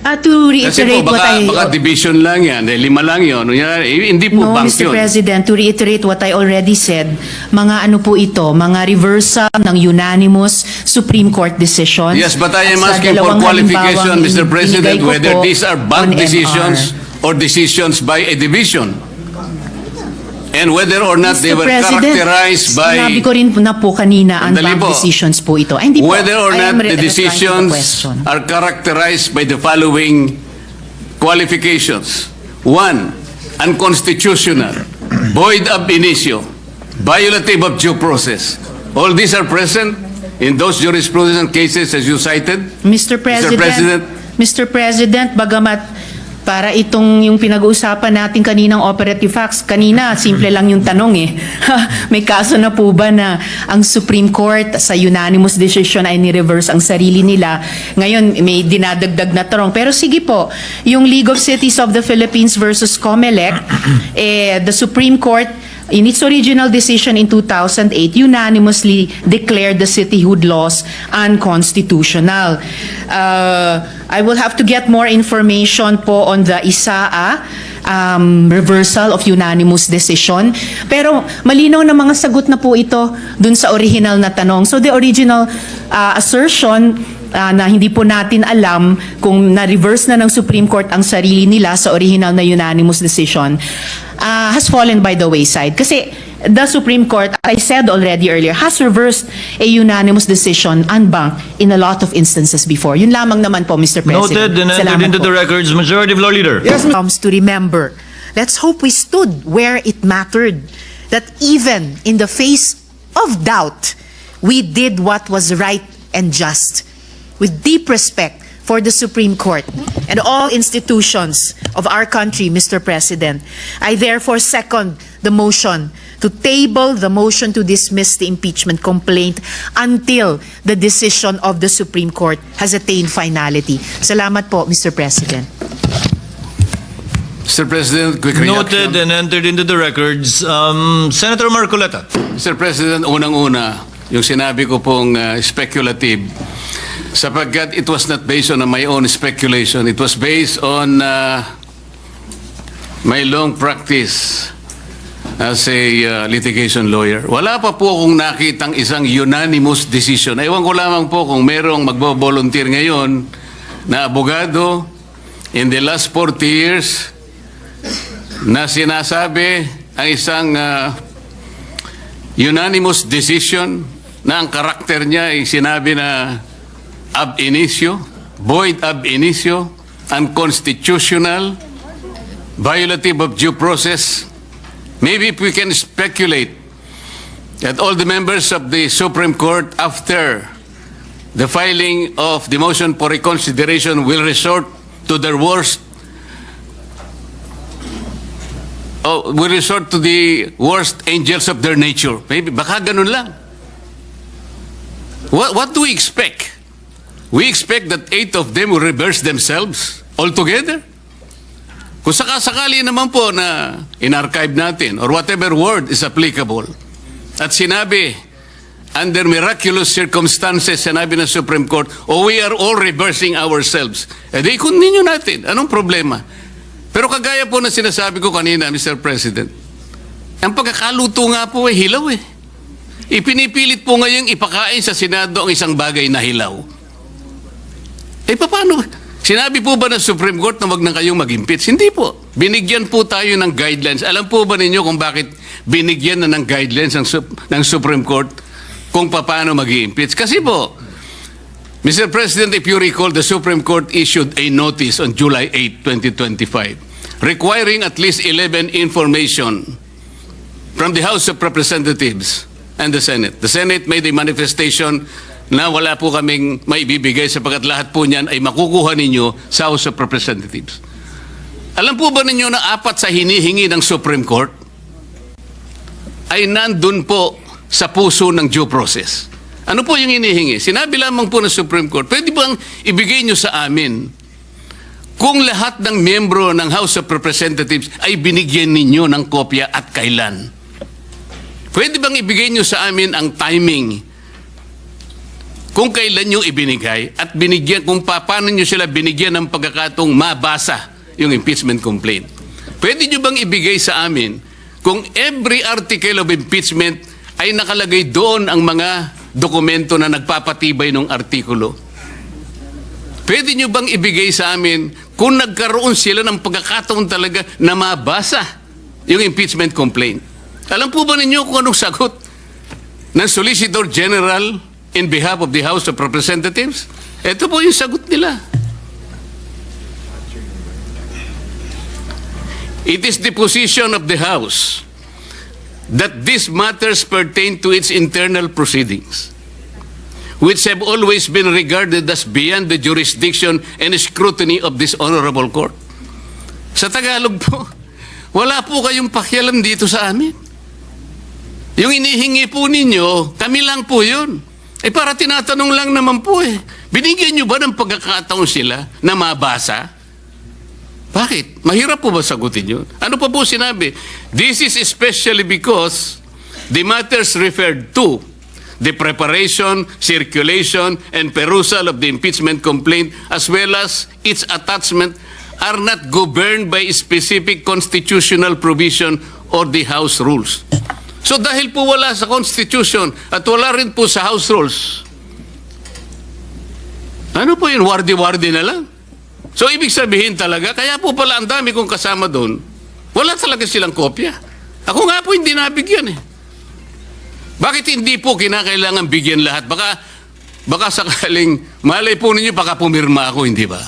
To Kasi reiterate po, what baka division lang yan, 5 lang yun. Hindi po No, bank Mr. yun. President, to reiterate what I already said, mga ano po ito, mga reversal ng unanimous Supreme Court decisions. Yes, but I am At sa asking for dalawang qualification, halimbawang Mr. President, binigay ko whether po these are on bank MR. decisions or decisions by a division. And whether or not they Mr. were President, characterized by... sinabi ko rin na po kanina ang Sandali bank po. decisions po ito. Ay, hindi po. Whether or I am not the replying to the decisions question. are characterized by the following qualifications. 1, unconstitutional, void ab initio, violative of due process. All these are present in those jurisprudence cases as you cited. Mr. President, Mr. President, bagamat para itong yung pinag-uusapan natin kaninang operative facts, kanina simple lang yung tanong eh. May kaso na po ba na ang Supreme Court sa unanimous decision ay ni-reverse ang sarili nila? Ngayon may dinadagdag na tanong. Pero sige po, yung League of Cities of the Philippines versus COMELEC, the Supreme Court in its original decision in 2008, unanimously declared the cityhood laws unconstitutional. I will have to get more information po on the ISAA reversal of unanimous decision. Pero malinaw na mga sagot na po ito dun sa original na tanong. So the original assertion na hindi po natin alam kung na-reverse na ng Supreme Court ang sarili nila sa original na unanimous decision has fallen by the wayside. Kasi the Supreme Court, I said already earlier, has reversed a unanimous decision en banc in a lot of instances before. Yun lamang naman po, Mr. President. Noted and entered Salamat into po. the records. Majority Floor Leader. Yes, comes to remember. Let's hope we stood where it mattered. That even in the face of doubt, we did what was right and just. With deep respect for the Supreme Court and all institutions of our country, Mr. President, I therefore second the motion to table the motion to dismiss the impeachment complaint until the decision of the Supreme Court has attained finality. Salamat po, Mr. President. Mr. President, quick Noted reaction. and entered into the records. Senator Marcoleta. Mr. President, unang-una, yung sinabi ko pong speculative, sapagkat it was not based on my own speculation. It was based on my long practice as a litigation lawyer. Wala pa po akong nakitang isang unanimous decision. Ewan ko lamang po kung merong magbo-volunteer ngayon na abogado in the last 40 years na sinasabi ang isang unanimous decision na ang karakter niya ay sinabi na ab initio, void ab initio, unconstitutional, violative of due process. Maybe if we can speculate that all the members of the Supreme Court after the filing of the motion for reconsideration will resort to their worst, will resort to the worst angels of their nature. Maybe, baka ganun lang. What do we expect? We expect that 8 of them will reverse themselves altogether. Kung sakasakali naman po na in-archive natin or whatever word is applicable at sinabi under miraculous circumstances, sinabi ng Supreme Court, we are all reversing ourselves. Di continue natin. Anong problema? Pero kagaya po na sinasabi ko kanina, Mr. President, ang pagkakaluto nga po ay hilaw eh. Ipinipilit po ngayong ipakain sa Senado ang isang bagay na hilaw. Paano? Sinabi po ba ng Supreme Court na wag na kayong mag-impeach? Hindi po. Binigyan po tayo ng guidelines. Alam po ba ninyo kung bakit binigyan na ng guidelines ng Supreme Court kung paano mag-impeach? Kasi po, Mr. President, if you recall, the Supreme Court issued a notice on July 8, 2025, requiring at least 11 information from the House of Representatives and the Senate. The Senate made a manifestation na wala po kaming maibibigay sapagkat lahat po niyan ay makukuha ninyo sa House of Representatives. Alam po ba ninyo na 4 sa hinihingi ng Supreme Court ay nandun po sa puso ng due process? Ano po yung hinihingi? Sinabi lamang po ng Supreme Court, pwede bang ibigay nyo sa amin kung lahat ng miyembro ng House of Representatives ay binigyan ninyo ng kopya at kailan? Pwede bang ibigay nyo sa amin ang timing kung kailan nyo ibinigay at binigyan, kung paano nyo sila binigyan ng pagkakataong mabasa yung impeachment complaint. Pwede nyo bang ibigay sa amin kung every article of impeachment ay nakalagay doon ang mga dokumento na nagpapatibay ng artikulo? Pwede nyo bang ibigay sa amin kung nagkaroon sila ng pagkakataon talaga na mabasa yung impeachment complaint? Alam po ba ninyo kung anong sagot ng Solicitor General in behalf of the House of Representatives? Ito po yung sagot nila. It is the position of the House that these matters pertain to its internal proceedings, which have always been regarded as beyond the jurisdiction and scrutiny of this honorable court. Sa Tagalog po, wala po kayong pakialam dito sa amin. Yung inihingi po ninyo, kami lang po yun. Para tinatanong lang naman po Binigyan nyo ba ng pagkakataon sila na mabasa? Bakit? Mahirap po ba sagutin yun? Ano pa po sinabi? This is especially because the matters referred to the preparation, circulation, and perusal of the impeachment complaint as well as its attachment are not governed by specific constitutional provision or the House rules. So dahil po wala sa Constitution at wala rin po sa House rules, ano po yun? Wardi-wardi na lang. So ibig sabihin talaga, kaya po pala ang dami kong kasama doon, wala talaga silang kopya. Ako nga po hindi nabigyan Bakit hindi po kinakailangan bigyan lahat? Baka sakaling, malay po ninyo, baka pumirma ako, hindi ba?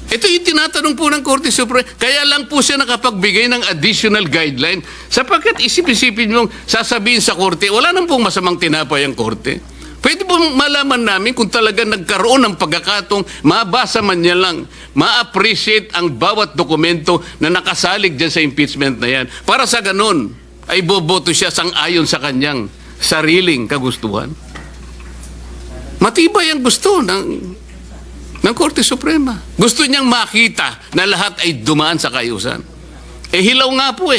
Ito yung tinatanong po ng Korte Suprema. Kaya lang po siya nakapagbigay ng additional guideline sapagkat isip-isipin mong sasabihin sa Korte, wala nang pong masamang tinapay ang Korte. Pwede po malaman namin kung talaga nagkaroon ng pagkakatong mabasa man niya lang, ma-appreciate ang bawat dokumento na nakasalig dyan sa impeachment na yan. Para sa ganun, ay boboto siya sang-ayon sa kanyang sariling kagustuhan. Matibay ang gusto ng Korte Suprema. Gusto niyang makita na lahat ay dumaan sa kaayusan. Hilaw nga po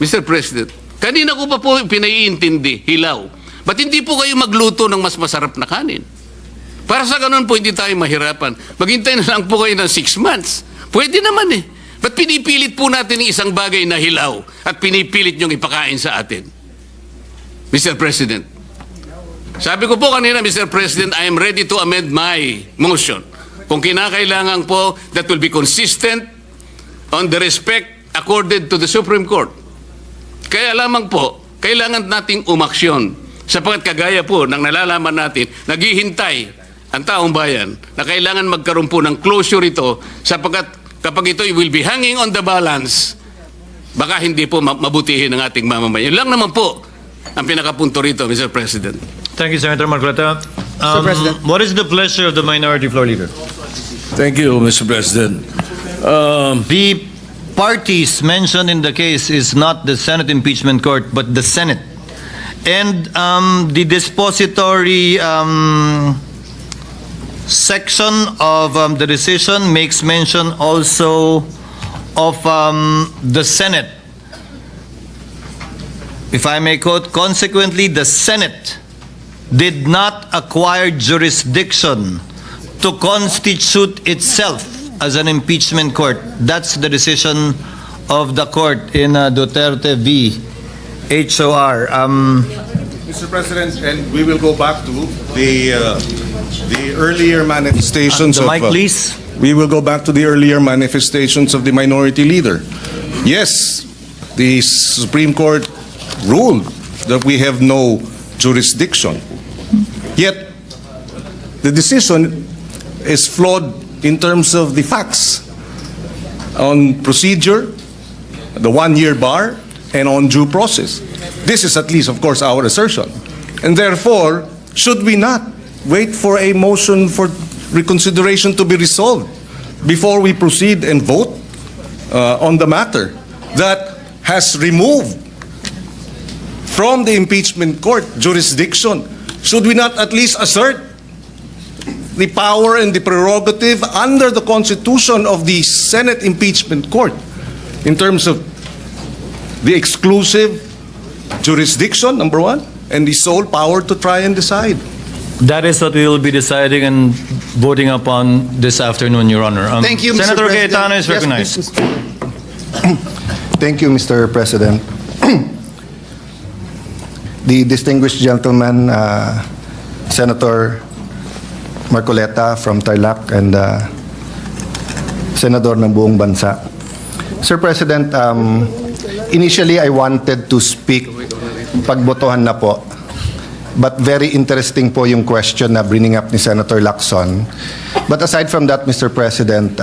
Mr. President. Kanina ko pa po pinaiintindi, hilaw. Ba't hindi po kayo magluto ng mas masarap na kanin? Para sa ganun po, hindi tayo mahirapan. Maghintay na lang po kayo ng 6 months. Pwede naman Ba't pinipilit po natin ng isang bagay na hilaw at pinipilit niyong ipakain sa atin? Mr. President, sabi ko po kanina, Mr. President, I am ready to amend my motion. Kung kinakailangan po, that will be consistent on the respect accorded to the Supreme Court. Kaya lamang po, kailangan nating umaksyon. Sapagkat kagaya po ng nalalaman natin, naghihintay ang taong bayan na kailangan magkaroon po ng closure ito sapagkat kapag ito will be hanging on the balance, baka hindi po mabutihin ng ating mamamayan. Yun lang naman po ang pinakapunto rito, Mr. President. Thank you, Senator Marcoleta. Mr. President. What is the pleasure of the Minority Floor Leader? Thank you, Mr. President. The parties mentioned in the case is not the Senate Impeachment Court, but the Senate. And the dispository section of the decision makes mention also of the Senate. If I may quote, consequently, the Senate did not acquire jurisdiction to constitute itself as an impeachment court. That's the decision of the court in Duterte v. HOR. Mr. President, and we will go back to the earlier manifestations The of... mic, please. We will go back to the earlier manifestations of the minority leader. Yes, the Supreme Court ruled that we have no jurisdiction. Yet, the decision is flawed in terms of the facts on procedure, the one-year bar, and on due process. This is at least, of course, our assertion. And therefore, should we not wait for a motion for reconsideration to be resolved before we proceed and vote on the matter that has removed from the impeachment court jurisdiction? Should we not at least assert the power and the prerogative under the Constitution of the Senate impeachment court in terms of the exclusive jurisdiction, number one, and the sole power to try and decide? That is what we will be deciding and voting upon this afternoon, Your Honor. Thank you, Mr. Senator President. Cayetano is Yes, recognized. Thank you, Mr. President. The distinguished gentleman, Senator Marcoleta from Tarlac and Senador ng buong bansa. Sir President, initially I wanted to speak pagbotohan na po. But very interesting po yung question na bringing up ni Senator Lacson. But aside from that, Mr. President,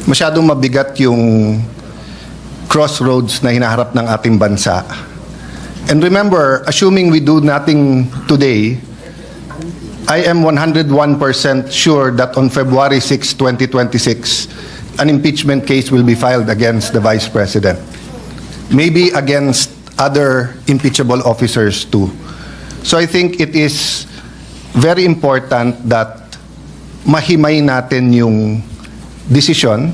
masyadong mabigat yung crossroads na hinaharap ng ating bansa. And remember, assuming we do nothing today, I am 101% sure that on February 6, 2026, an impeachment case will be filed against the Vice President. Maybe against other impeachable officers too. So I think it is very important that mahimay natin yung desisyon,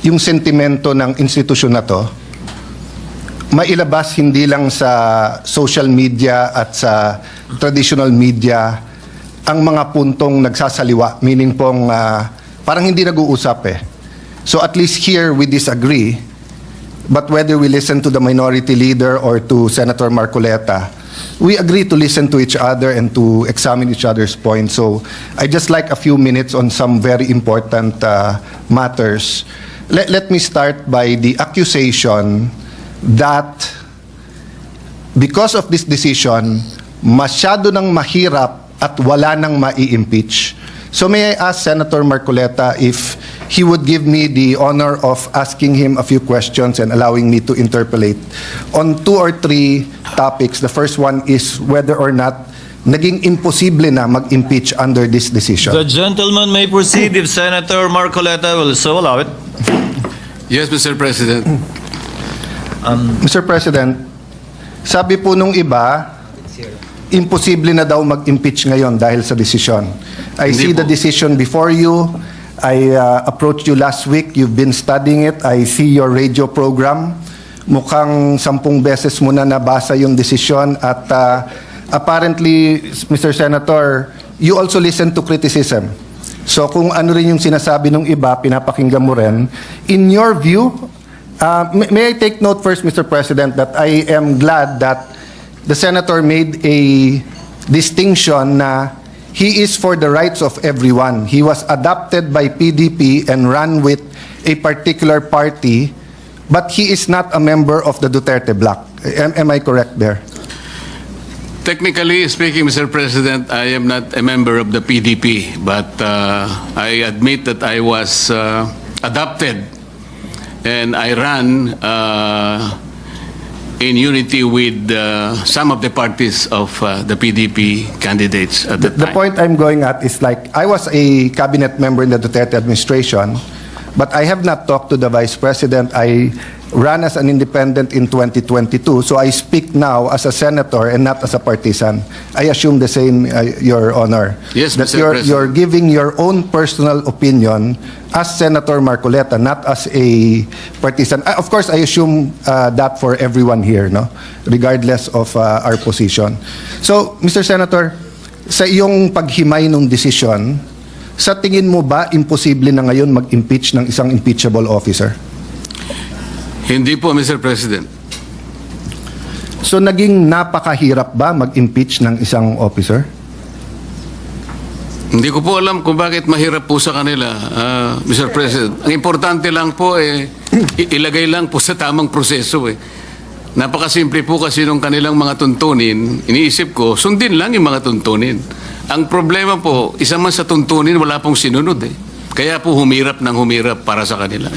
yung sentimento ng institusyon na to, mailabas hindi lang sa social media at sa traditional media ang mga puntong nagsasaliwa, meaning pong parang hindi nag-uusap eh. So at least here we disagree. But whether we listen to the minority leader or to Senator Marcoleta, we agree to listen to each other and to examine each other's points. So I just like a few minutes on some very important matters. Let me start by the accusation that because of this decision, masyado nang mahirap at wala nang mai-impeach. So may I ask Senator Marcoleta if he would give me the honor of asking him a few questions and allowing me to interpolate on 2 or 3 topics. The first one is whether or not naging imposible na mag-impeach under this decision. The gentleman may proceed if Senator Marcoleta will so allow it. Yes, Mr. President. Mr. President, sabi po nung iba, imposible na daw mag-impeach ngayon dahil sa desisyon. I Hindi see po. the decision before you. I approached you last week. You've been studying it. I see your radio program. Mukhang 10 beses mo na nabasa yung desisyon at apparently, Mr. Senator, you also listen to criticism. So kung ano rin yung sinasabi ng iba, pinapakinggan mo rin. In your view, may I take note first, Mr. President, that I am glad that the Senator made a distinction na he is for the rights of everyone. He was adopted by PDP and ran with a particular party, but he is not a member of the Duterte bloc. Am I correct there? Technically speaking, Mr. President, I am not a member of the PDP, but I admit that I was adopted and I ran in unity with some of the parties of the PDP candidates at the time. The point I'm going at is like, I was a cabinet member in the Duterte administration, but I have not talked to the Vice President. I ran as an independent in 2022, so I speak now as a senator and not as a partisan. I assume the same, Your Honor. Yes, that Mr. President. you're giving your own personal opinion as Senator Marcoleta, not as a partisan. Of course, I assume that for everyone here, no, regardless of our position. So, Mr. Senator, sa iyong paghimay ng desisyon, sa tingin mo ba imposible na ngayon mag-impeach ng isang impeachable officer? Hindi po, Mr. President. So naging napakahirap ba mag-impeach ng isang officer? Hindi ko po alam kung bakit mahirap po sa kanila, Mr. President. Ang importante lang po, ilagay lang po sa tamang proseso. Napakasimple po kasi nung kanilang mga tuntunin, iniisip ko, sundin lang yung mga tuntunin. Ang problema po, isa man sa tuntunin, wala pong sinunod. Kaya po humirap ng humirap para sa kanila.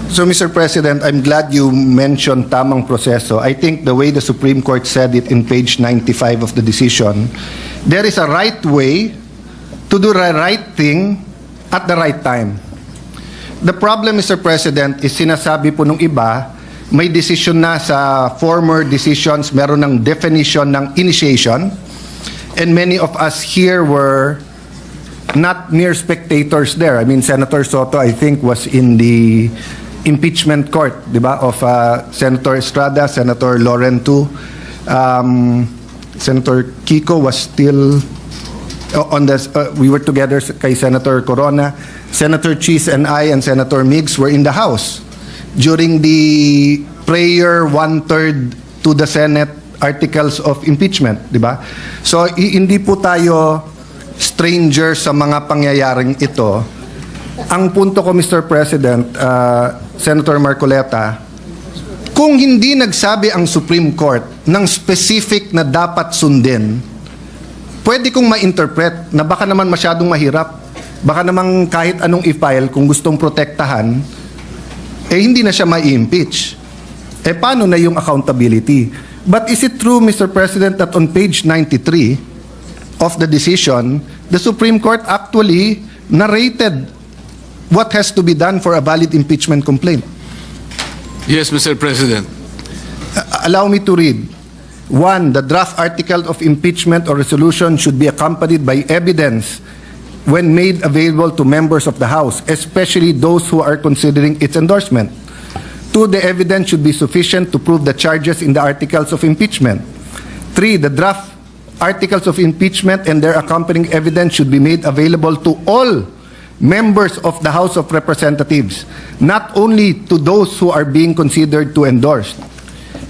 So, Mr. President, I'm glad you mentioned tamang proseso. I think the way the Supreme Court said it in page 95 of the decision, there is a right way to do the right thing at the right time. The problem, Mr. President, is sinasabi po nung iba, may decision na sa former decisions, meron ng definition ng initiation, and many of us here were not mere spectators there. I mean, Senator Soto, I think, was in the impeachment court, di ba, of Senator Estrada, Senator Loren too. Senator Kiko was still on the, we were together kay Senator Corona. Senator Cheese and I and Senator Miggs were in the House during the prayer one-third to the Senate articles of impeachment, di ba? So, hindi po tayo stranger sa mga pangyayaring ito. Ang punto ko, Mr. President, Senator Marcoleta, kung hindi nagsabi ang Supreme Court ng specific na dapat sundin, pwede kong ma-interpret na baka naman masyadong mahirap. Baka naman kahit anong i-file kung gustong protektahan, hindi na siya ma-impeach. Paano na yung accountability? But is it true, Mr. President, that on page 93 of the decision, the Supreme Court actually narrated what has to be done for a valid impeachment complaint? Yes, Mr. President. Allow me to read. 1, the draft article of impeachment or resolution should be accompanied by evidence when made available to members of the House, especially those who are considering its endorsement. 2, the evidence should be sufficient to prove the charges in the articles of impeachment. 3, the draft articles of impeachment and their accompanying evidence should be made available to all members of the House of Representatives, not only to those who are being considered to endorse.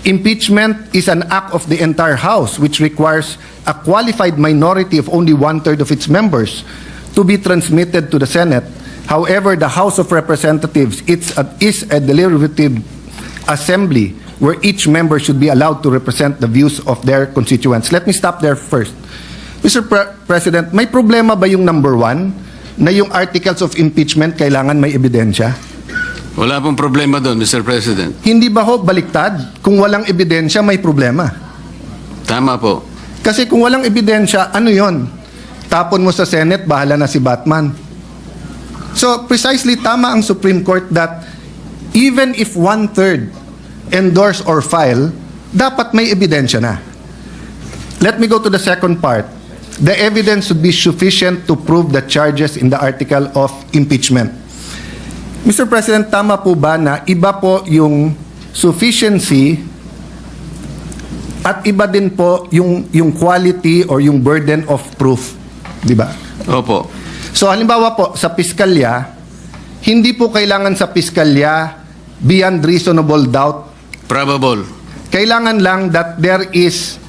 Impeachment is an act of the entire House, which requires a qualified minority of only one-third of its members to be transmitted to the Senate. However, the House of Representatives is a deliberative assembly where each member should be allowed to represent the views of their constituents. Let me stop there first. Mr. President, may problema ba yung number 1 na yung articles of impeachment kailangan may ebidensya? Wala pong problema doon, Mr. President. Hindi ba ho baliktad? Kung walang ebidensya, may problema. Tama po. Kasi kung walang ebidensya, ano yon? Tapon mo sa Senate, bahala na si Batman. So, precisely tama ang Supreme Court that even if one-third endorse or file, dapat may ebidensya na. Let me go to the second part. The evidence should be sufficient to prove the charges in the article of impeachment. Mr. President, tama po ba na iba po yung sufficiency at iba din po yung quality or yung burden of proof? Di ba? Opo. So halimbawa po, sa piskalya, hindi po kailangan sa piskalya beyond reasonable doubt. Probable. Kailangan lang that there is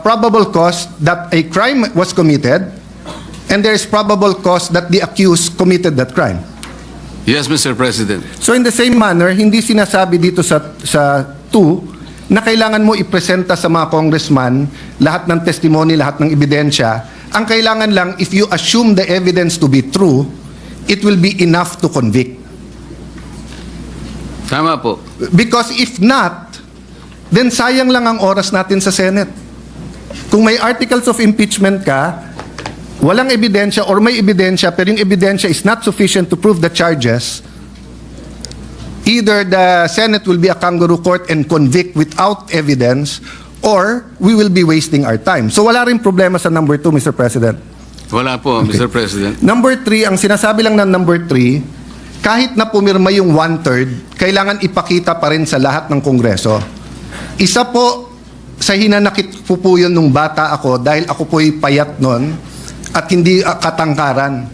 probable cause that a crime was committed and there is probable cause that the accused committed that crime. Yes, Mr. President. So in the same manner, hindi sinasabi dito sa 2 na kailangan mo ipresenta sa mga congressman lahat ng testimony, lahat ng ebidensya. Ang kailangan lang, if you assume the evidence to be true, it will be enough to convict. Tama po. Because if not, then sayang lang ang oras natin sa Senate. Kung may articles of impeachment ka, walang ebidensya or may ebidensya pero yung ebidensya is not sufficient to prove the charges, either the Senate will be a kangaroo court and convict without evidence or we will be wasting our time. So wala rin problema sa number 2, Mr. President. Wala po, Okay. Mr. President. Number 3, ang sinasabi lang ng number 3, kahit na pumirma yung one-third, kailangan ipakita pa rin sa lahat ng Kongreso. Isa po sa hinanakit po yun nung bata ako dahil ako po'y payat nun at hindi katangkaran.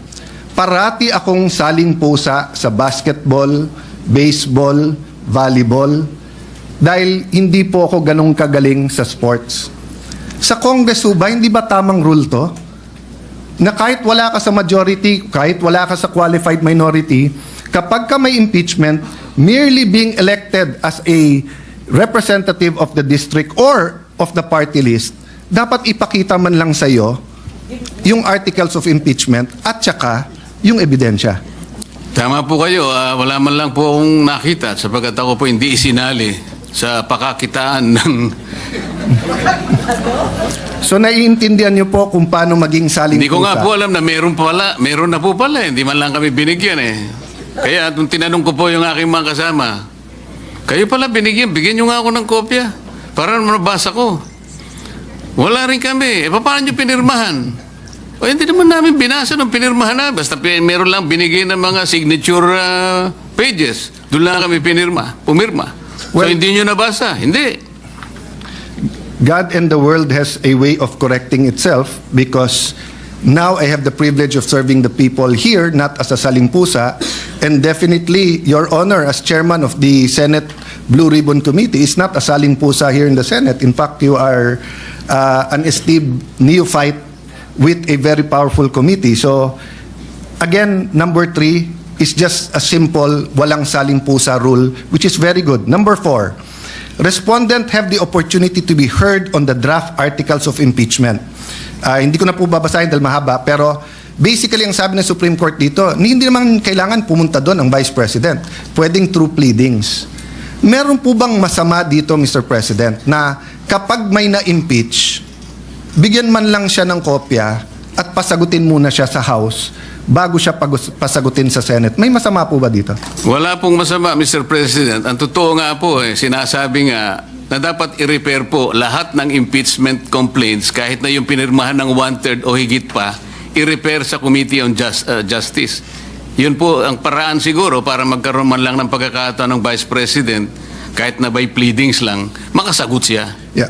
Parati akong saling pusa sa basketball, baseball, volleyball dahil hindi po ako ganong kagaling sa sports. Sa Congress ba, hindi ba tamang rule to? Na kahit wala ka sa majority, kahit wala ka sa qualified minority, kapag ka may impeachment, merely being elected as a representative of the district or of the party list, dapat ipakita man lang sa iyo yung articles of impeachment at saka yung ebidensya. Tama po kayo. Wala man lang po akong nakita sapagkat ako po hindi isinali sa pakakitaan ng... So naiintindihan niyo po kung paano maging saling Hindi ko nga pusa. po alam na meron na po pala. Hindi man lang kami binigyan eh. Kaya nung tinanong ko po yung aking mga kasama, kayo pala bigyan nyo nga ako ng kopya para mabasa ko. Wala rin kami. Paano nyo pinirmahan? O hindi naman namin binasa ng pinirmahan na. Basta meron lang binigay ng mga signature pages. Doon lang kami pumirma. So Well, hindi nyo nabasa? Hindi. God and the world has a way of correcting itself because now I have the privilege of serving the people here, not as a saling-pusa, and definitely, Your Honor, as chairman of the Senate Blue Ribbon Committee, is not a saling-pusa here in the Senate. In fact, you are an esteemed neophyte with a very powerful committee. So, again, number 3 is just a simple walang saling-pusa rule, which is very good. Number 4, respondent have the opportunity to be heard on the draft articles of impeachment. Hindi ko na po babasahin dahil mahaba, pero basically ang sabi ng Supreme Court dito, hindi naman kailangan pumunta doon ang Vice President. Pwedeng through pleadings. Meron po bang masama dito, Mr. President, na kapag may na-impeach, bigyan man lang siya ng kopya at pasagutin muna siya sa House bago siya pasagutin sa Senate? May masama po ba dito? Wala pong masama, Mr. President. Ang totoo nga po, sinasabi nga na dapat i-repair po lahat ng impeachment complaints kahit na yung pinirmahan ng 1/3 o higit pa, i-repair sa Committee on Justice. Yun po ang paraan siguro para magkaroon man lang ng pagkakataon ng Vice President kahit na by pleadings lang, makasagot siya. Yeah.